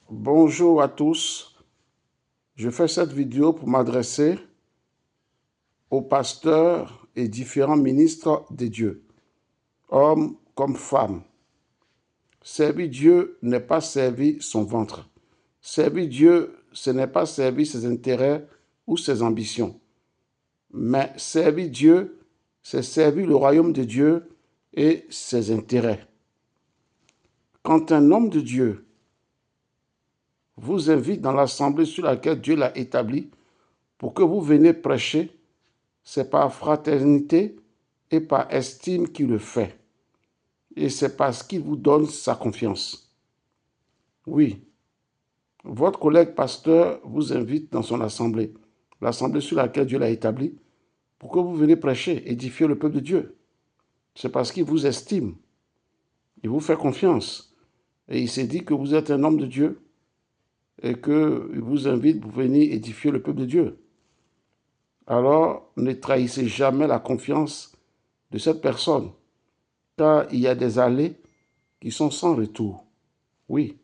Bonjour à tous. Je fais cette vidéo pour m'adresser aux pasteurs et différents ministres de Dieu, hommes comme femmes. Servir Dieu n'est pas servir son ventre. Servir Dieu, ce n'est pas servir ses intérêts ou ses ambitions. Mais servir Dieu, c'est servir le royaume de Dieu et ses intérêts. Quand un homme de Dieu vous invite dans l'assemblée sur laquelle Dieu l'a établie pour que vous veniez prêcher, c'est par fraternité et par estime qu'il le fait. Et c'est parce qu'il vous donne sa confiance. Oui, votre collègue pasteur vous invite dans son assemblée, l'assemblée sur laquelle Dieu l'a établie, pour que vous veniez prêcher, édifier le peuple de Dieu. C'est parce qu'il vous estime, il vous fait confiance. Et il s'est dit que vous êtes un homme de Dieu et qu'il vous invite pour venir édifier le peuple de Dieu. Alors, ne trahissez jamais la confiance de cette personne, car il y a des allées qui sont sans retour. Oui,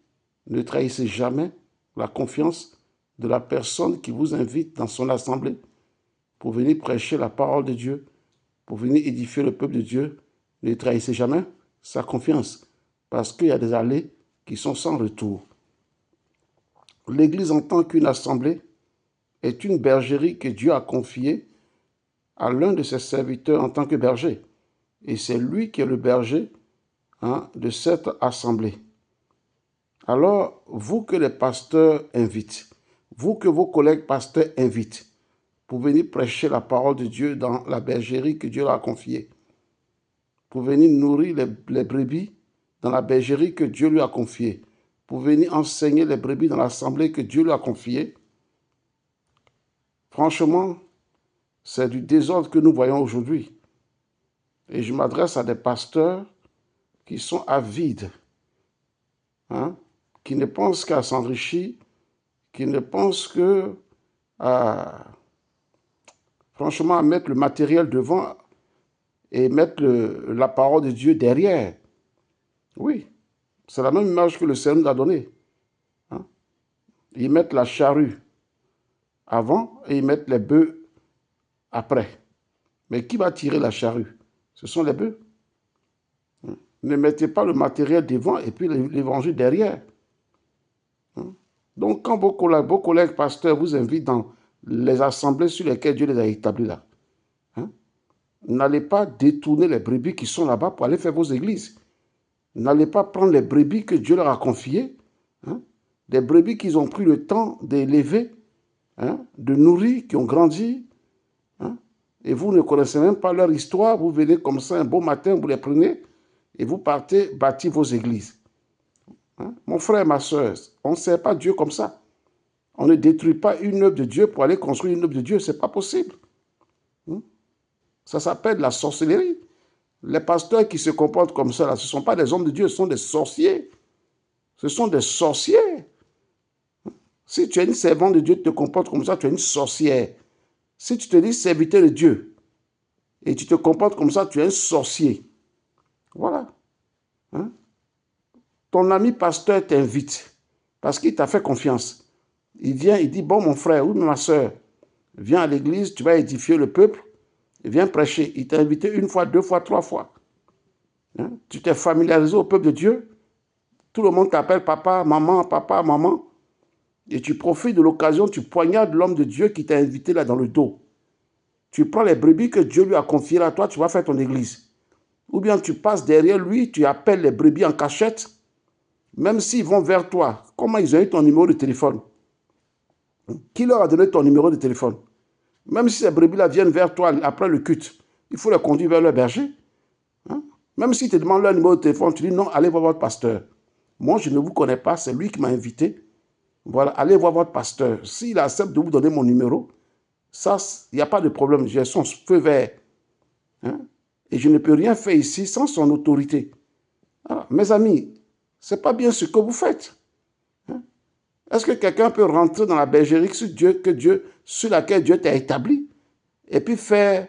ne trahissez jamais la confiance de la personne qui vous invite dans son assemblée pour venir prêcher la parole de Dieu, pour venir édifier le peuple de Dieu. Ne trahissez jamais sa confiance, parce qu'il y a des allées qui sont sans retour. L'Église en tant qu'une assemblée est une bergerie que Dieu a confiée à l'un de ses serviteurs en tant que berger. Et c'est lui qui est le berger de cette assemblée. Alors, vous que les pasteurs invitent, vous que vos collègues pasteurs invitent pour venir prêcher la parole de Dieu dans la bergerie que Dieu leur a confiée, pour venir nourrir les brebis dans la bergerie que Dieu lui a confiée, pour venir enseigner les brebis dans l'assemblée que Dieu lui a confiée, franchement, c'est du désordre que nous voyons aujourd'hui. Et je m'adresse à des pasteurs qui sont avides, qui ne pensent qu'à s'enrichir, qui ne pensent que franchement, à mettre le matériel devant et mettre la parole de Dieu derrière. Oui, c'est la même image que le Seigneur nous a donnée. Ils mettent la charrue avant et ils mettent les bœufs après. Mais qui va tirer la charrue? Ce sont les bœufs. Ne mettez pas le matériel devant et puis l'évangile derrière. Donc, quand vos collègues pasteurs vous invitent dans les assemblées sur lesquelles Dieu les a établis là, n'allez pas détourner les brebis qui sont là-bas pour aller faire vos églises. N'allez pas prendre les brebis que Dieu leur a confiées, des brebis qu'ils ont pris le temps d'élever, de nourrir, qui ont grandi, et vous ne connaissez même pas leur histoire. Vous venez comme ça un beau matin, vous les prenez et vous partez bâtir vos églises. Mon frère, ma soeur, on ne sert pas Dieu comme ça. On ne détruit pas une œuvre de Dieu pour aller construire une œuvre de Dieu. Ce n'est pas possible. Ça s'appelle la sorcellerie. Les pasteurs qui se comportent comme ça, là, ce ne sont pas des hommes de Dieu, ce sont des sorciers. Ce sont des sorciers. Si tu es une servante de Dieu, tu te comportes comme ça, tu es une sorcière. Si tu te dis serviteur de Dieu et tu te comportes comme ça, tu es un sorcier. Voilà. Ton ami pasteur t'invite parce qu'il t'a fait confiance. Il vient, il dit, bon mon frère ou ma soeur, viens à l'église, tu vas édifier le peuple, et viens prêcher. Il t'a invité une fois, deux fois, trois fois. Tu t'es familiarisé au peuple de Dieu. Tout le monde t'appelle papa, maman. Et tu profites de l'occasion, tu poignardes l'homme de Dieu qui t'a invité là dans le dos. Tu prends les brebis que Dieu lui a confiées à toi, tu vas faire ton église. Ou bien tu passes derrière lui, tu appelles les brebis en cachette, même s'ils vont vers toi. Comment ils ont eu ton numéro de téléphone? Qui leur a donné ton numéro de téléphone? Même si ces brebis-là viennent vers toi après le culte, il faut les conduire vers leur berger. Même s'ils te demandent leur numéro de téléphone, tu dis non, allez voir votre pasteur. Moi, je ne vous connais pas, c'est lui qui m'a invité. Voilà, allez voir votre pasteur. S'il accepte de vous donner mon numéro, ça, il n'y a pas de problème. J'ai son feu vert. Et je ne peux rien faire ici sans son autorité. Alors, mes amis, ce n'est pas bien ce que vous faites. Est-ce que quelqu'un peut rentrer dans la bergerie sur laquelle Dieu t'a établi et puis faire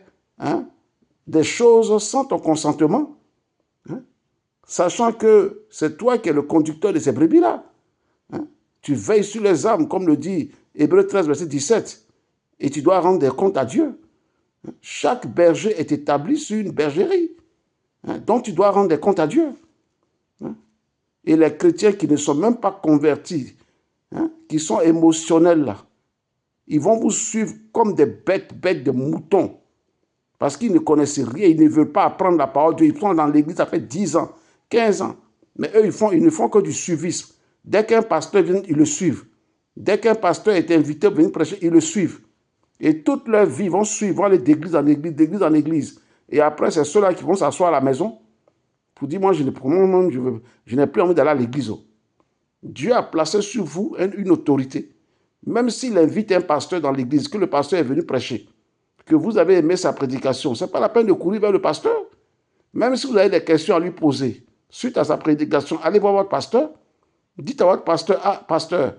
des choses sans ton consentement, sachant que c'est toi qui es le conducteur de ces brebis-là. Tu veilles sur les âmes, comme le dit Hébreux 13, verset 17. Et tu dois rendre des comptes à Dieu. Chaque berger est établi sur une bergerie. Donc tu dois rendre des comptes à Dieu. Et les chrétiens qui ne sont même pas convertis, qui sont émotionnels là, ils vont vous suivre comme des bêtes de moutons. Parce qu'ils ne connaissent rien, ils ne veulent pas apprendre la parole de Dieu. Ils sont dans l'église, ça fait 10 ans, 15 ans. Mais eux, ils ne font que du suivisme. Dès qu'un pasteur vient, ils le suivent. Dès qu'un pasteur est invité à venir prêcher, ils le suivent. Et toute leur vie, ils vont suivre, vont aller d'église en église, d'église en église. Et après, c'est ceux-là qui vont s'asseoir à la maison pour dire, moi, je n'ai plus envie d'aller à l'église. Dieu a placé sur vous une autorité. Même s'il invite un pasteur dans l'église, que le pasteur est venu prêcher, que vous avez aimé sa prédication, ce n'est pas la peine de courir vers le pasteur. Même si vous avez des questions à lui poser suite à sa prédication, allez voir votre pasteur. Dites à votre pasteur, ah, pasteur,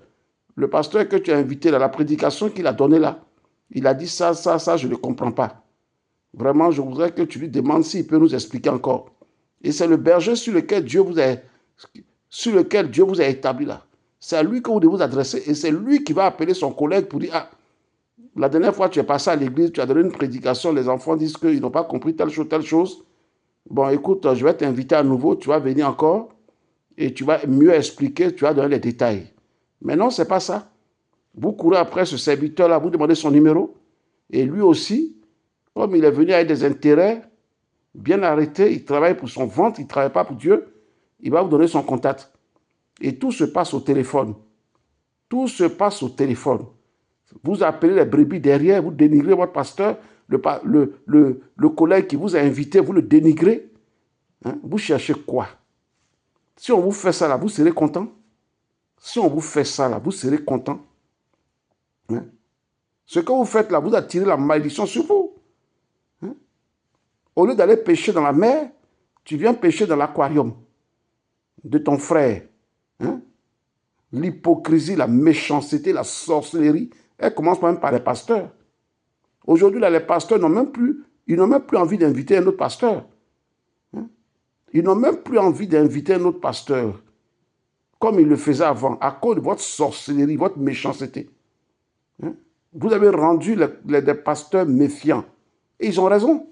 le pasteur que tu as invité dans la prédication qu'il a donnée là, il a dit ça, je ne comprends pas. Vraiment, je voudrais que tu lui demandes s'il peut nous expliquer encore. Et c'est le berger sur lequel Dieu vous a établi là. C'est à lui que vous devez vous adresser et c'est lui qui va appeler son collègue pour dire, ah, la dernière fois tu es passé à l'église, tu as donné une prédication, les enfants disent qu'ils n'ont pas compris telle chose. Bon, écoute, je vais t'inviter à nouveau, tu vas venir encore et tu vas mieux expliquer, tu vas donner les détails. Mais non, ce n'est pas ça. Vous courez après ce serviteur-là, vous demandez son numéro et lui aussi, comme il est venu avec des intérêts bien arrêtés, il travaille pour son ventre, il ne travaille pas pour Dieu, il va vous donner son contact. Et tout se passe au téléphone. Tout se passe au téléphone. Vous appelez les brebis derrière, vous dénigrez votre pasteur, le collègue qui vous a invité, vous le dénigrez. Vous cherchez quoi? Si on vous fait ça là, vous serez content? Si on vous fait ça là, vous serez content? Ce que vous faites là, vous attirez la malédiction sur vous. Au lieu d'aller pêcher dans la mer, tu viens pêcher dans l'aquarium de ton frère. L'hypocrisie, la méchanceté, la sorcellerie, elle commence même par les pasteurs. Aujourd'hui, là, les pasteurs n'ont même plus envie d'inviter un autre pasteur. Ils n'ont même plus envie d'inviter un autre pasteur, comme ils le faisaient avant, à cause de votre sorcellerie, votre méchanceté. Vous avez rendu les pasteurs méfiants. Et ils ont raison.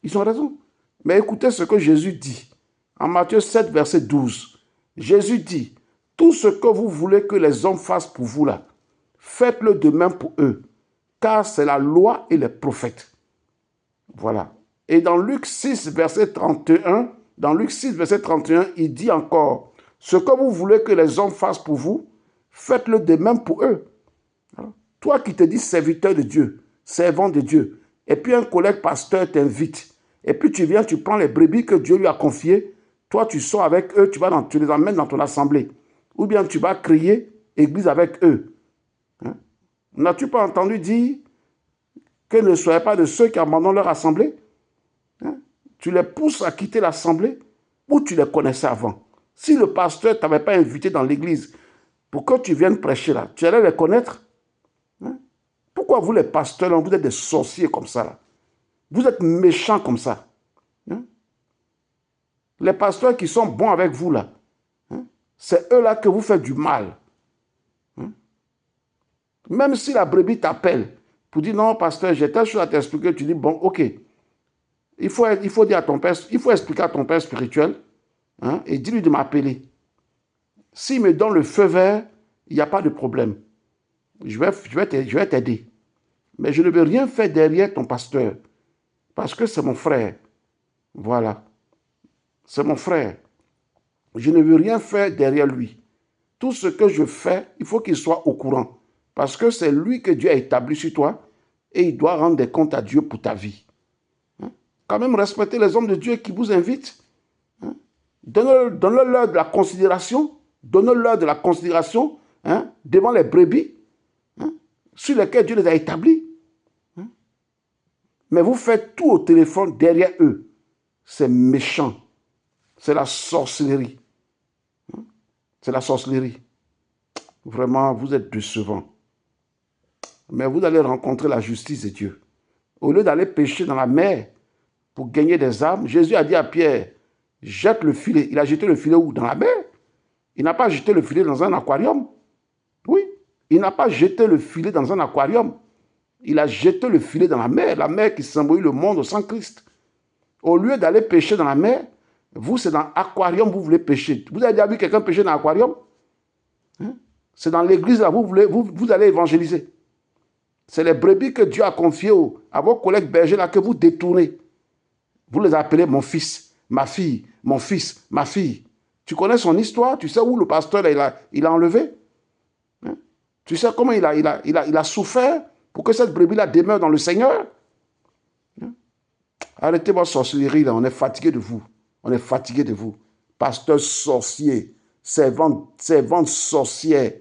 Ils ont raison. Mais écoutez ce que Jésus dit. En Matthieu 7, verset 12. Jésus dit, tout ce que vous voulez que les hommes fassent pour vous là, faites-le de même pour eux, car c'est la loi et les prophètes. Voilà. Et dans Luc 6, verset 31, il dit encore, ce que vous voulez que les hommes fassent pour vous, faites-le de même pour eux. Toi qui te dis serviteur de Dieu, servant de Dieu, et puis un collègue pasteur t'invite, et puis tu viens, tu prends les brebis que Dieu lui a confiées, toi tu sors avec eux, tu les emmènes dans ton assemblée, ou bien tu vas crier église avec eux. N'as-tu pas entendu dire que ne soyez pas de ceux qui abandonnent leur assemblée? Tu les pousses à quitter l'assemblée ou tu les connaissais avant? Si le pasteur ne t'avait pas invité dans l'église pour que tu viennes prêcher là, tu allais les connaître? Pourquoi vous les pasteurs, là, vous êtes des sorciers comme ça là? Vous êtes méchants comme ça. Les pasteurs qui sont bons avec vous là, c'est eux là que vous faites du mal. Même si la brebis t'appelle pour dire non pasteur, j'ai telle chose à t'expliquer, tu dis bon ok. Il faut dire à ton père, il faut expliquer à ton père spirituel et dis-lui de m'appeler. S'il me donne le feu vert, il n'y a pas de problème. Je vais t'aider. Mais je ne veux rien faire derrière ton pasteur. Parce que c'est mon frère. Voilà. C'est mon frère. Je ne veux rien faire derrière lui. Tout ce que je fais, il faut qu'il soit au courant. Parce que c'est lui que Dieu a établi sur toi et il doit rendre des comptes à Dieu pour ta vie. Quand même respectez les hommes de Dieu qui vous invitent. Donnez-leur de la considération. Donnez-leur de la considération devant les brebis sur lesquelles Dieu les a établis. Mais vous faites tout au téléphone derrière eux. C'est méchant. C'est la sorcellerie. C'est la sorcellerie. Vraiment, vous êtes décevants. Mais vous allez rencontrer la justice de Dieu. Au lieu d'aller pêcher dans la mer pour gagner des âmes, Jésus a dit à Pierre, jette le filet. Il a jeté le filet où? Dans la mer. Il n'a pas jeté le filet dans un aquarium. Oui, il n'a pas jeté le filet dans un aquarium. Il a jeté le filet dans la mer qui symbolise le monde sans Christ. Au lieu d'aller pêcher dans la mer, vous, c'est dans l'aquarium, vous voulez pêcher. Vous avez déjà vu quelqu'un pêcher dans l'aquarium? Hein? C'est dans l'église, là, vous allez évangéliser. C'est les brebis que Dieu a confiées à vos collègues bergers là que vous détournez. Vous les appelez mon fils, ma fille, mon fils, ma fille. Tu connais son histoire? Tu sais où le pasteur là, il a enlevé? Hein? Tu sais comment il a souffert pour que cette brebis-là demeure dans le Seigneur? Hein? Arrêtez votre sorcellerie là, on est fatigué de vous. On est fatigué de vous. Pasteur sorcier, servante sorcière.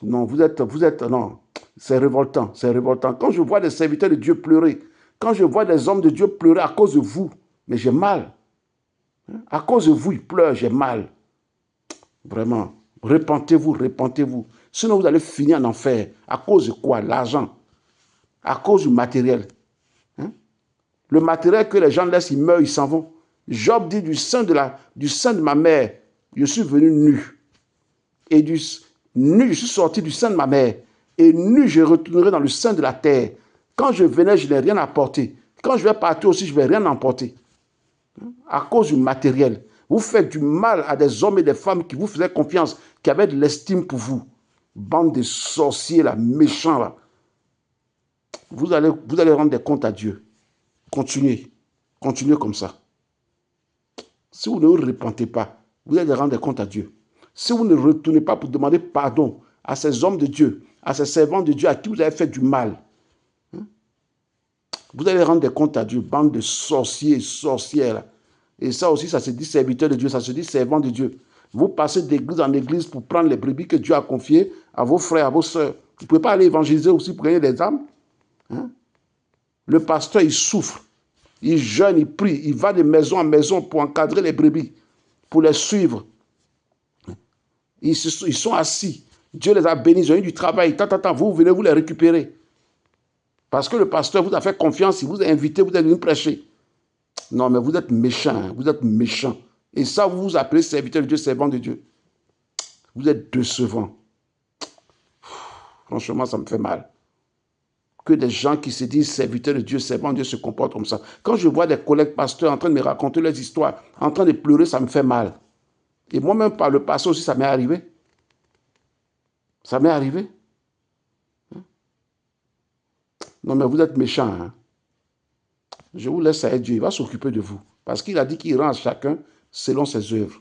Non, vous êtes, non, c'est révoltant, c'est révoltant. Quand je vois des serviteurs de Dieu pleurer, quand je vois des hommes de Dieu pleurer à cause de vous, mais j'ai mal. À cause de vous, ils pleurent, j'ai mal. Vraiment, repentez-vous, repentez-vous. Sinon, vous allez finir en enfer. À cause de quoi? L'argent. À cause du matériel. Hein? Le matériel que les gens laissent, ils meurent, ils s'en vont. Job dit, du sein de ma mère, je suis venu nu. Et nu, je suis sorti du sein de ma mère. Et nu, je retournerai dans le sein de la terre. Quand je venais, je n'ai rien apporté. Quand je vais partir aussi, je ne vais rien emporter. À cause du matériel. Vous faites du mal à des hommes et des femmes qui vous faisaient confiance, qui avaient de l'estime pour vous. Bande de sorciers, là, méchants, là. Vous allez rendre des comptes à Dieu. Continuez. Continuez comme ça. Si vous ne vous repentez pas, vous allez rendre des comptes à Dieu. Si vous ne retournez pas pour demander pardon à ces hommes de Dieu, à ces servants de Dieu à qui vous avez fait du mal, vous allez rendre des comptes à Dieu, bande de sorciers et sorcières. Et ça aussi, ça se dit serviteur de Dieu, ça se dit servant de Dieu. Vous passez d'église en église pour prendre les brebis que Dieu a confiées à vos frères, à vos sœurs. Vous ne pouvez pas aller évangéliser aussi pour gagner des âmes. Hein? Le pasteur, il souffre, il jeûne, il prie, il va de maison en maison pour encadrer les brebis, pour les suivre. Ils sont assis. Dieu les a bénis, ils ont eu du travail. Vous venez vous les récupérer. Parce que le pasteur vous a fait confiance, il vous a invité, vous êtes venu prêcher. Non, mais vous êtes méchants, hein, vous êtes méchants. Et ça, vous vous appelez serviteur de Dieu, servant de Dieu. Vous êtes décevants. Franchement, ça me fait mal. Que des gens qui se disent serviteurs de Dieu, servant de Dieu, se comportent comme ça. Quand je vois des collègues pasteurs en train de me raconter leurs histoires, en train de pleurer, ça me fait mal. Et moi-même, par le passé aussi, ça m'est arrivé. Ça m'est arrivé. Non, mais vous êtes méchants. Hein? Je vous laisse à Dieu. Il va s'occuper de vous. Parce qu'il a dit qu'il rend à chacun selon ses œuvres.